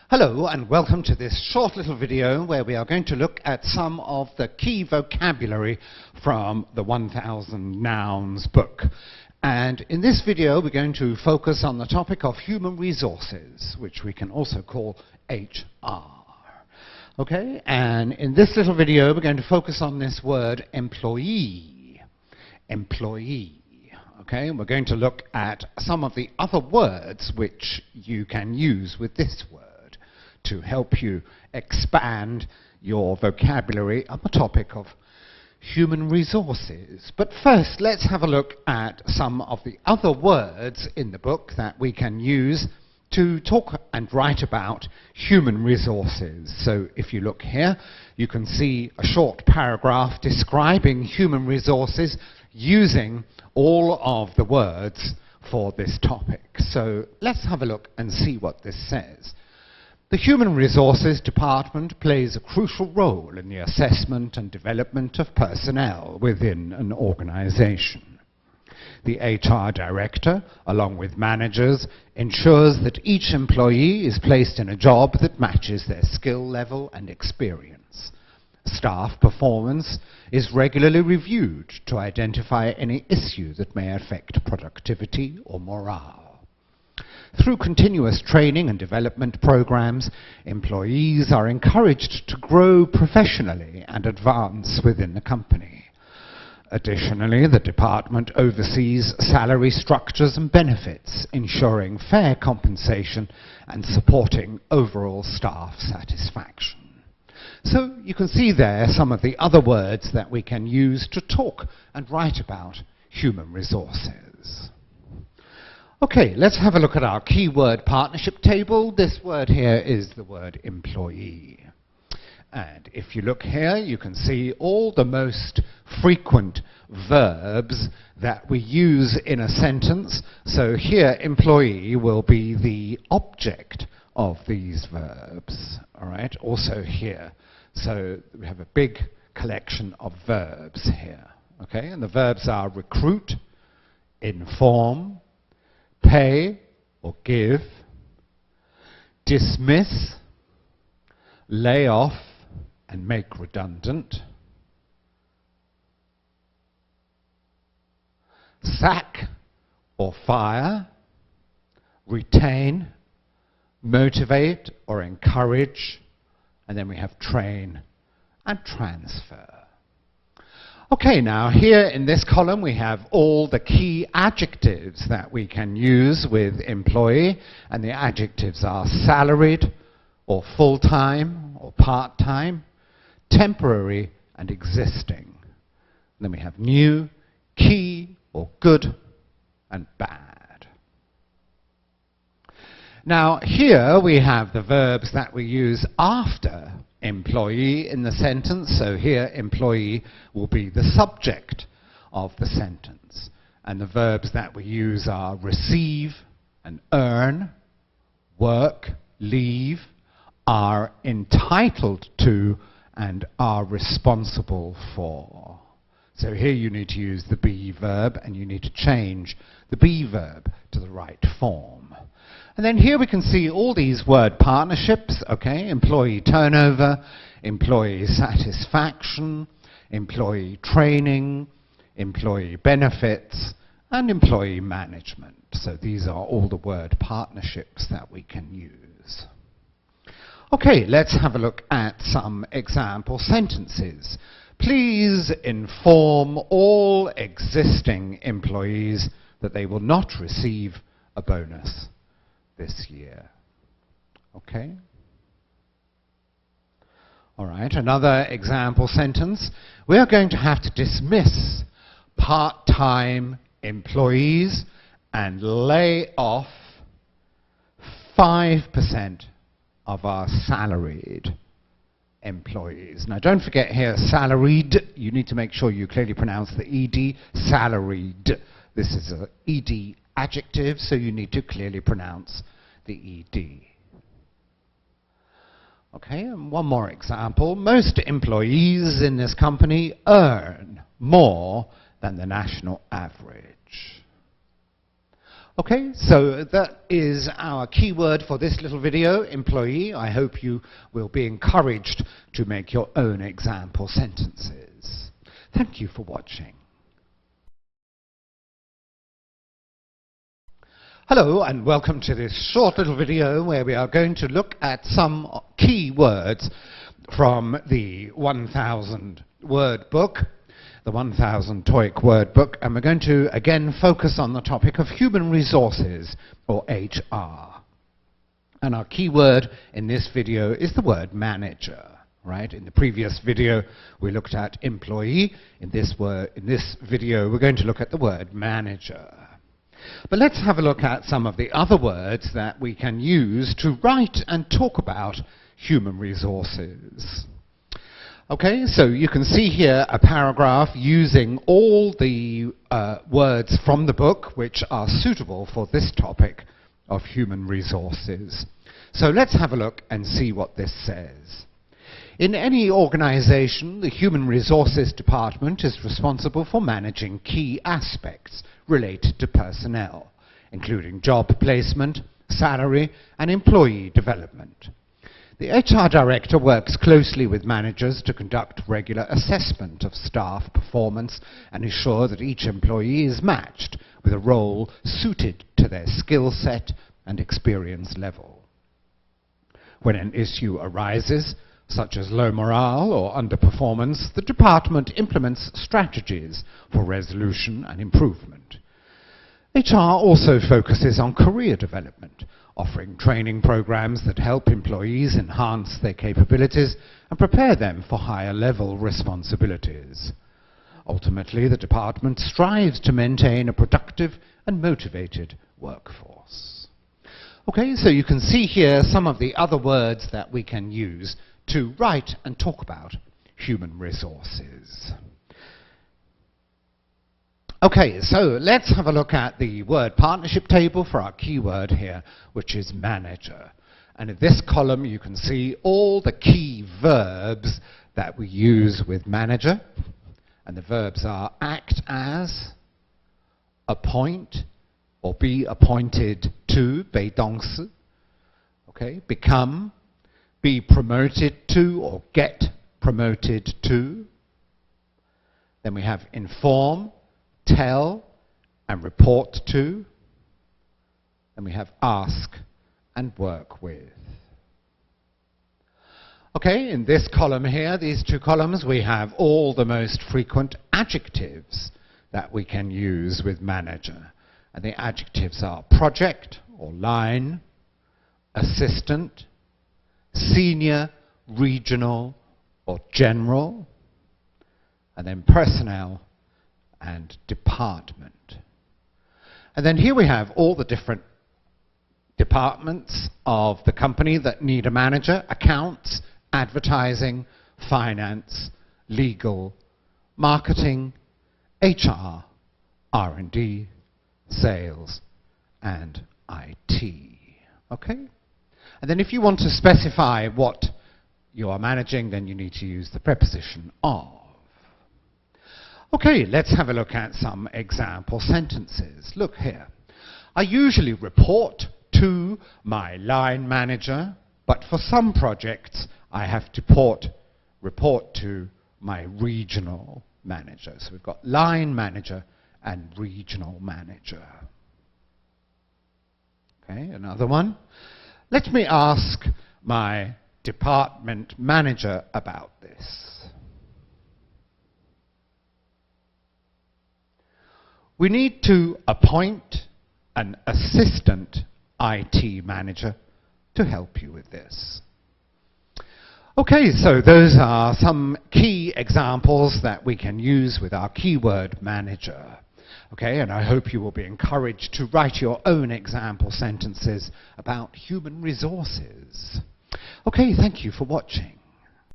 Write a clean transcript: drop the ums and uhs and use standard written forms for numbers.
Hello and welcome to this short little video where we are going to look at some of the key vocabulary from the 1000 Nouns book. And in this video we're going to focus on the topic of human resources, which we can also call HR. Okay, and in this little video we're going to focus on this word employee. Employee. Okay, and we're going to look at some of the other words which you can use with this word to help you expand your vocabulary on the topic of human resources. But first, let's have a look at some of the other words in the book that we can use to talk and write about human resources. So if you look here, you can see a short paragraph describing human resources using all of the words for this topic. So let's have a look and see what this says. The Human Resources Department plays a crucial role in the assessment and development of personnel within an organization. The HR director, along with managers, ensures that each employee is placed in a job that matches their skill level and experience. Staff performance is regularly reviewed to identify any issue that may affect productivity or morale. Through continuous training and development programs, employees are encouraged to grow professionally and advance within the company. Additionally, the department oversees salary structures and benefits, ensuring fair compensation and supporting overall staff satisfaction. So you can see there some of the other words that we can use to talk and write about human resources. Okay, let's have a look at our keyword partnership table. This word here is the word employee. And if you look here, you can see all the most frequent verbs that we use in a sentence. So here, employee will be the object of these verbs. All right, also here. So we have a big collection of verbs here. Okay, and the verbs are recruit, inform, pay or give, dismiss, lay off and make redundant, sack or fire, retain, motivate or encourage, and then we have train and transfer. Okay, now here in this column we have all the key adjectives that we can use with employee, and the adjectives are salaried or full-time or part-time, temporary and existing. And then we have new, key or good, and bad. Now here we have the verbs that we use after employee in the sentence. So here employee will be the subject of the sentence, and the verbs that we use are receive and earn, work, leave, are entitled to, and are responsible for. So here you need to use the be verb, and you need to change the be verb to the right form. And then here we can see all these word partnerships, okay, employee turnover, employee satisfaction, employee training, employee benefits, and employee management. So these are all the word partnerships that we can use. Okay, let's have a look at some example sentences. Please inform all existing employees that they will not receive a bonus this year. Okay? All right, another example sentence. We are going to have to dismiss part-time employees and lay off 5% of our salaried employees. Now don't forget here, salaried, you need to make sure you clearly pronounce the ED, salaried. This is an ED adjective, so you need to clearly pronounce the ED. Okay, and one more example. Most employees in this company earn more than the national average. Okay, so that is our keyword for this little video, employee. I hope you will be encouraged to make your own example sentences. Thank you for watching. Hello and welcome to this short little video where we are going to look at some key words from the 1,000 word book, the 1,000 TOEIC word book, and we're going to again focus on the topic of human resources, or HR. And our key word in this video is the word manager. Right? In the previous video we looked at employee. In this video we're going to look at the word manager. But let's have a look at some of the other words that we can use to write and talk about human resources. Okay, so you can see here a paragraph using all the words from the book which are suitable for this topic of human resources. So let's have a look and see what this says. In any organization, the Human Resources Department is responsible for managing key aspects related to personnel, including job placement, salary, and employee development. The HR director works closely with managers to conduct regular assessment of staff performance and ensure that each employee is matched with a role suited to their skill set and experience level. When an issue arises, such as low morale or underperformance, the department implements strategies for resolution and improvement. HR also focuses on career development, offering training programs that help employees enhance their capabilities and prepare them for higher level responsibilities. Ultimately, the department strives to maintain a productive and motivated workforce. Okay, so you can see here some of the other words that we can use to write and talk about human resources. Okay, so let's have a look at the word partnership table for our keyword here, which is manager. And in this column you can see all the key verbs that we use with manager. And the verbs are act as, appoint, or be appointed to, 被动式, okay, become, be promoted to or get promoted to. Then we have inform, tell, and report to. Then we have ask and work with. Okay, in this column here, these two columns, we have all the most frequent adjectives that we can use with manager. And the adjectives are project or line, assistant, senior, regional, or general, and then personnel and department. And then here we have all the different departments of the company that need a manager: accounts, advertising, finance, legal, marketing, HR, R&D, sales, and IT. Okay? And then if you want to specify what you are managing, then you need to use the preposition of. Okay, let's have a look at some example sentences. Look here. I usually report to my line manager, but for some projects I have to report to my regional manager. So we've got line manager and regional manager. Okay, another one. Let me ask my department manager about this. We need to appoint an assistant IT manager to help you with this. Okay, so those are some key examples that we can use with our keyword manager. Okay, and I hope you will be encouraged to write your own example sentences about human resources. Okay, thank you for watching.